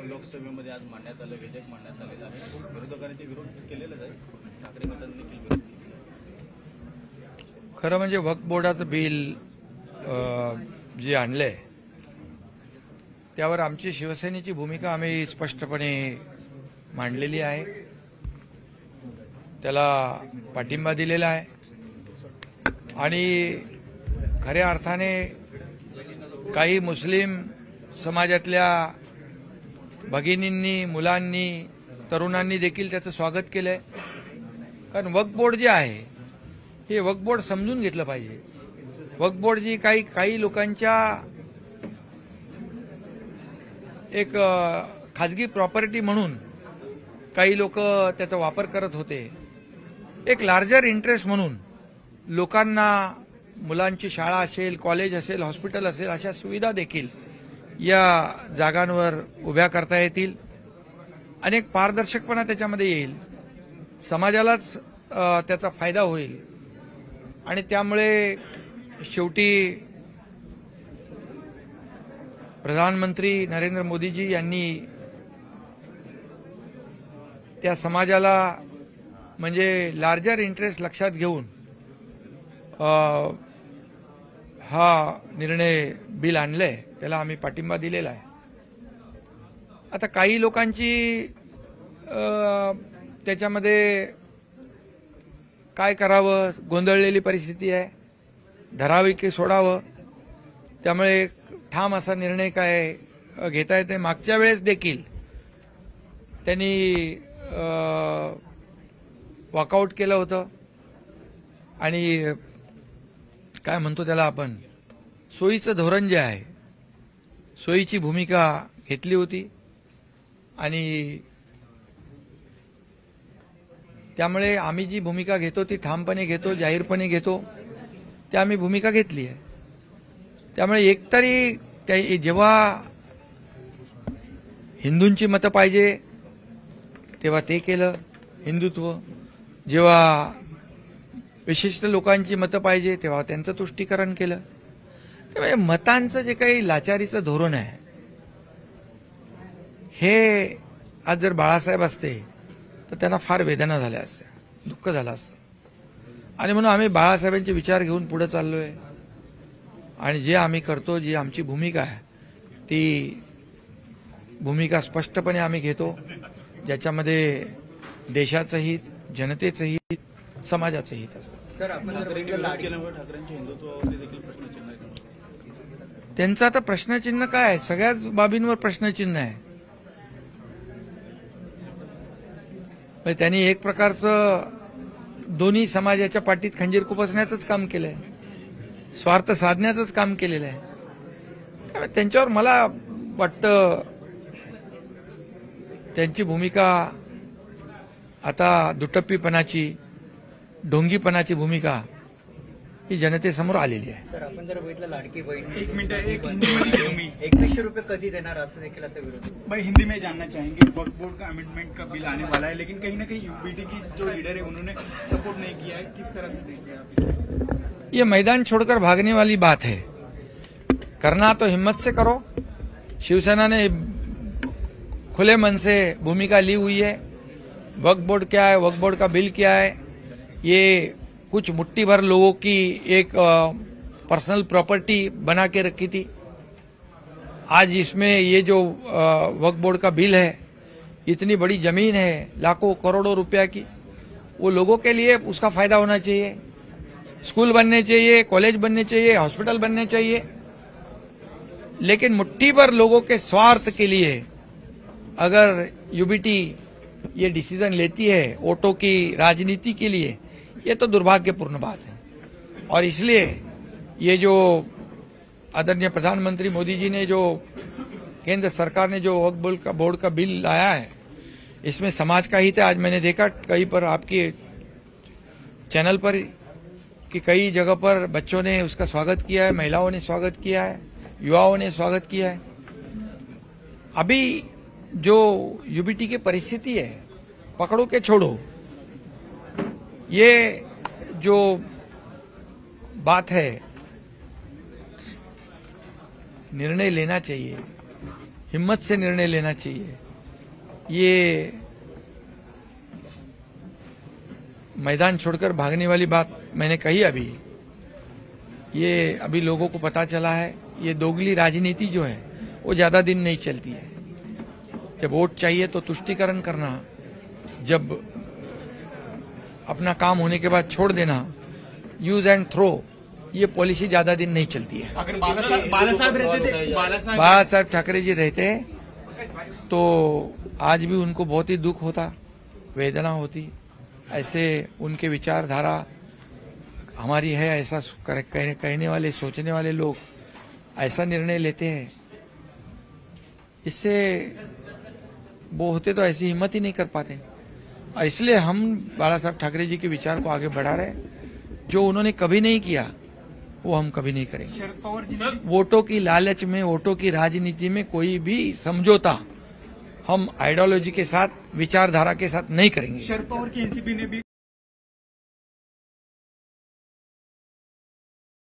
लोकसभेमध्ये आज मांडण्यात आलं, विधेयक मांडण्यात आलेलं आहे. विरोधकांनी ते विरोध केलेलाच आहे. ठाकरे गटाने देखील विरोध केला. खरं म्हणजे वक्फ बोर्डाचं बिल जे आणलंय त्यावर आमची शिवसेनेची भूमिका आम्ही स्पष्टपणे मांडलेली आहे. त्याला पाठिंबा दिलेला आहे आणि खऱ्या अर्थाने काही मुस्लिम समाजातल्या भगिनींनी, मुलांनी, तरुणांनी देखील त्याचं स्वागत केलंय. कारण वक्फ बोर्ड जे आहे हे वक्फ बोर्ड समजून घेतलं पाहिजे. वक्फ बोर्ड जी काही लोकांच्या एक खाजगी प्रॉपर्टी म्हणून काही लोक त्याचा वापर करत होते. एक लार्जर इंटरेस्ट म्हणून लोकांना मुलांची शाळा असेल, कॉलेज असेल, हॉस्पिटल असेल अशा सुविधा देखील या जागांवर उभ्या करता येतील. अनेक पारदर्शकपणा त्याच्यामध्ये येईल. समाजालाच त्याचा फायदा होईल आणि त्यामुळे शेवटी प्रधानमंत्री नरेंद्र मोदीजी यांनी त्या समाजाला म्हणजे लार्जर इंटरेस्ट लक्षात घेऊन हा निर्णय बिल आणलंय. त्याला आम्ही पाठिंबा दिलेला आहे. आता काही लोकांची त्याच्यामध्ये काय करावं, गोंधळलेली परिस्थिती आहे. धरावी की सोडावं, त्यामुळे ठाम असा निर्णय काय घेता येते. मागच्या वेळेस देखील त्यांनी वॉकआउट केलं होतं आणि काय म्हणतो त्याला आपण, सोयीचं धोरण जे आहे, सोयीची भूमिका घेतली होती आणि त्यामुळे आम्ही जी भूमिका घेतो ती ठामपणे घेतो, जाहीरपणे घेतो. ते आम्ही भूमिका घेतली आहे. त्यामुळे एकतरी जेव्हा हिंदूंची मतं पाहिजे तेव्हा ते केलं हिंदुत्व, जेव्हा विशिष्ट लोकांची मतं पाहिजे तेव्हा त्यांचं तुष्टीकरण केलं. त्यामुळे मतांचं जे काही लाचारीचं धोरण आहे हे आज जर बाळासाहेब असते तर त्यांना फार वेदना झाल्या असत्या, दुःख झालं असतं. आणि म्हणून आम्ही बाळासाहेबांचे विचार घेऊन पुढे चाललोय आणि जे आम्ही करतो, जी आमची भूमिका आहे ती भूमिका स्पष्टपणे आम्ही घेतो, ज्याच्यामध्ये देशाचं हित, जनतेचं हित, समाजाचं हित असतं. सर, आपण ठाकरेंच्या हिंदुत्वावरती देखील प्रश्नचिन्ह आहे. त्यांचं आता प्रश्नचिन्ह काय आहे? सगळ्याच बाबींवर प्रश्नचिन्ह आहे. त्यांनी एक प्रकारचं दोन्ही समाजाच्या पाठीत खंजीर खुपसण्याचंच काम केलंय, स्वार्थ साधण्याचंच काम केलेलं आहे. त्यामुळे त्यांच्यावर मला वाटतं त्यांची भूमिका आता दुटप्पीपणाची, ढोंगीपणाची भूमिका ही जनतेसमोर आलेली आहे. सर, आपण जर बघितलं लाडकी बहीण 2100 रुपये कधी देणार असं देखील आता विरोध. भाई, हिंदी में जानना चाहेंगे, वक्फ बोर्ड का अमेंडमेंट का बिल आने वाला है, लेकिन कहीं ना कहीं यूबीटी की जो लीडर है उन्होंने सपोर्ट नहीं किया है. किस तरह से देखते हैं आप इसे? ये मैदान छोड़कर भागने वाली बात है. करना तो हिम्मत से करो. शिवसेना ने खुले मन से भूमिका ली हुई है. वक्फ बोर्ड क्या है, वक्फ बोर्ड का बिल क्या है, ये कुछ मुट्ठी भर लोगों की एक पर्सनल प्रॉपर्टी बना के रखी थी. आज इसमें ये जो वक्फ बोर्ड का बिल है, इतनी बड़ी जमीन है, लाखों करोड़ों रुपया की, वो लोगों के लिए उसका फायदा होना चाहिए. स्कूल बनने चाहिए, कॉलेज बनने चाहिए, हॉस्पिटल बनने चाहिए. लेकिन मुट्ठी भर लोगों के स्वार्थ के लिए अगर यूबीटी ये डिसीजन लेती है वोटों की राजनीति के लिए, ये तो दुर्भाग्यपूर्ण बात है. और इसलिए ये जो आदरणीय प्रधानमंत्री मोदी जी ने, जो केंद्र सरकार ने जो वक्फ बोर्ड का बिल लाया है, इसमें समाज का हित है. आज मैंने देखा कहीं पर आपके चैनल पर कि कई जगह पर बच्चों ने उसका स्वागत किया है, महिलाओं ने स्वागत किया है, युवाओं ने स्वागत किया है. अभी जो यूबीटी की परिस्थिति है, पकड़ो के छोड़ो, ये जो बात है निर्णय लेना चाहिए. हिम्मत से निर्णय लेना चाहिए। ये मैदान छोड़कर भागने वाली बात मैंने कही अभी, ये अभी लोगों को पता चला है। ये दोगली राजनीति जो है वो ज्यादा दिन नहीं चलती है। जब वोट चाहिए तो तुष्टीकरण करना, जब अपना काम होने के बाद छोड़ देना, यूज एंड थ्रो, ये पॉलिसी ज्यादा दिन नहीं चलती है। अगर बाला साहब रहते थे, बाला साहब ठाकरे जी रहते तो आज भी उनको बहुत ही दुख होता, वेदना होती। ऐसे उनके विचारधारा हमारी है, ऐसा कहने वाले, सोचने वाले लोग ऐसा निर्णय लेते हैं, इससे वो होते तो ऐसी हिम्मत ही नहीं कर पाते। और इसलिए हम बाला साहब ठाकरे जी के विचार को आगे बढ़ा रहे हैं। जो उन्होंने कभी नहीं किया वो हम कभी नहीं करेंगे। शरद पवार जी वोटों की लालच में, वोटों की राजनीति में कोई भी समझौता हम आइडियोलॉजी के साथ, विचारधारा के साथ नहीं करेंगे। शरद पवार की एनसीपी ने भी